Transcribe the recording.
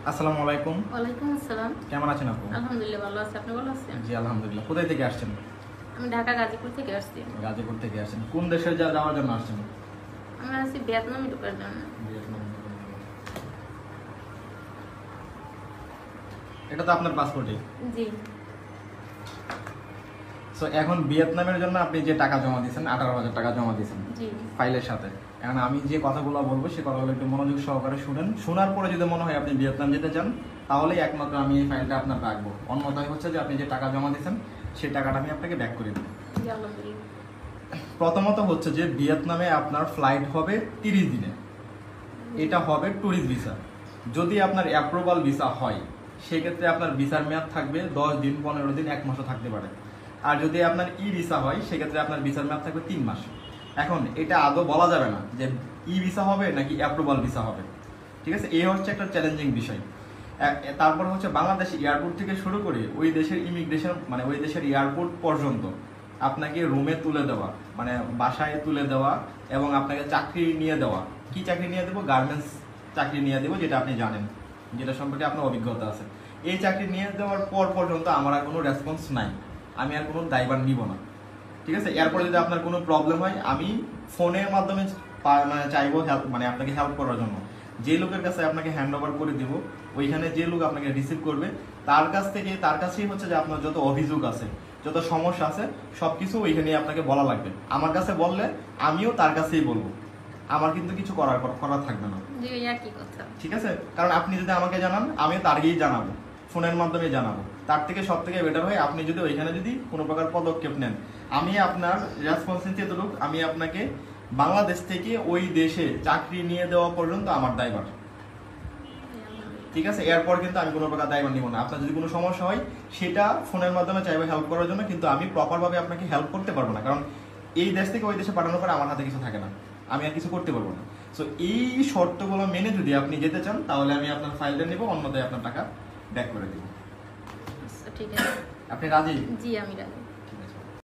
আসসালামু আলাইকুম। ওয়ালাইকুম আসসালাম। কেমন আছেন আপু? আলহামদুলিল্লাহ ভালো আছি। আপনি ভালো আছেন? জি আলহামদুলিল্লাহ। কোথায় থেকে আসছেন? আমি ঢাকা গাজীপুর থেকে আসছি। গাজীপুর থেকে আসছেন। কোন দেশে যাওয়ার জন্য আসছেন? আমি আসছি ভিয়েতনামে ঢোকার জন্য। ভিয়েতনাম। এটা তো আপনার পাসপোর্টই। জি সো এখন ভিয়েতনামের জন্য আপনি যে টাকা জমা দিয়েছেন 18,000 টাকা জমা দিয়েছেন জি ফাইলের সাথে। এখন আমি যে কথাগুলো বলবো সে কথাগুলো একটু মনোযোগ সহকারে শুনেন। শোনার পরে যদি মনে হয় আপনি ভিয়েতনাম যেতে চান তাহলেই একমাত্র আমি এই ফাইলটা আপনার রাখবো। অন্যথায় হচ্ছে যে আপনি যে টাকা জমা দিয়েছেন সেই টাকাটা আমি আপনাকে ব্যাক করে দেবো। জি আলহামদুলিল্লাহ। প্রথমত হচ্ছে যে ভিয়েতনামে আপনার ফ্লাইট হবে 30 দিনে। এটা হবে ট্যুরিস্ট ভিসা। যদি আপনার অ্যাপ্রুভাল ভিসা হয় সেক্ষেত্রে আপনার ভিসার মেয়াদ থাকবে 10 দিন, 15 দিন, 1 মাসও থাকতে পারে। আর যদি আপনার ই ভিসা হয় সেক্ষেত্রে আপনার ভিসার মেয়াদ থাকবে 3 মাস। এখন এটা আদৌ বলা যাবে না যে ই ভিসা হবে নাকি অ্যাপ্রুভাল ভিসা হবে, ঠিক আছে? এই হচ্ছে একটা চ্যালেঞ্জিং বিষয়। তারপর হচ্ছে বাংলাদেশ এয়ারপোর্ট থেকে শুরু করে ওই দেশের ইমিগ্রেশন মানে ওই দেশের এয়ারপোর্ট পর্যন্ত আপনাকে রুমে তুলে দেওয়া মানে বাসায় তুলে দেওয়া এবং আপনাকে চাকরি নিয়ে দেওয়া। কি চাকরি নিয়ে দেবো? গার্মেন্টস চাকরি নিয়ে দেবো, যেটা আপনি জানেন, যেটা সম্পর্কে আপনার অভিজ্ঞতা আছে। এই চাকরি নিয়ে দেওয়ার পর পর্যন্ত আমার আর কোনো রেসপন্স নাই, আমি আর কোনো দায়ভার নিব না, ঠিক আছে? এরপরে যদি আপনার কোনো প্রবলেম হয় আমি ফোনের মাধ্যমে মানে চাইবো হেল্প, মানে আপনাকে হেল্প করার জন্য। যে লোকের কাছে আপনাকে হ্যান্ড ওভার করে দিব ওইখানে যে লোক আপনাকে রিসিভ করবে তার কাছেই হচ্ছে যে আপনার যত অভিযোগ আছে, যত সমস্যা আছে সবকিছু ওইখানে আপনাকে বলা লাগবে। আমার কাছে বললে আমিও তার কাছেই বলবো, আমার কিন্তু কিছু করার থাকবে না, জি একই কথা। ঠিক আছে? কারণ আপনি যদি আমাকে জানান আমিও তারকেই জানাবো, ফোনের মাধ্যমে জানাবো। তার থেকে সব থেকে বেটার হয় আপনি যদি ওইখানে যদি কোনো প্রকার পদক্ষেপ নেন। আমি আপনার রেসপন্সিবিলিটি এতটুকু, আমি আপনাকে বাংলাদেশ থেকে ওই দেশে চাকরি নিয়ে দেওয়া পর্যন্ত আমার দায়ভার, ঠিক আছে? এরপর কিন্তু আমি কোনো প্রকার দায়ভার নিব না। আপনার যদি কোনো সমস্যা হয় সেটা ফোনের মাধ্যমে চাইবো হেল্প করার জন্য, কিন্তু আমি প্রপারভাবে আপনাকে হেল্প করতে পারবো না, কারণ এই দেশ থেকে ওই দেশে পাঠানোর পরে আমার হাতে কিছু থাকে না, আমি আর কিছু করতে পারবো না। সো এই শর্তগুলো মেনে যদি আপনি যেতে চান তাহলে আমি আপনার ফাইলটা নেব, অন্যথায় আপনার টাকা ব্যাক করে দেবো। আচ্ছা ঠিক আছে। আপনি রাজি? জি আমি রাজি।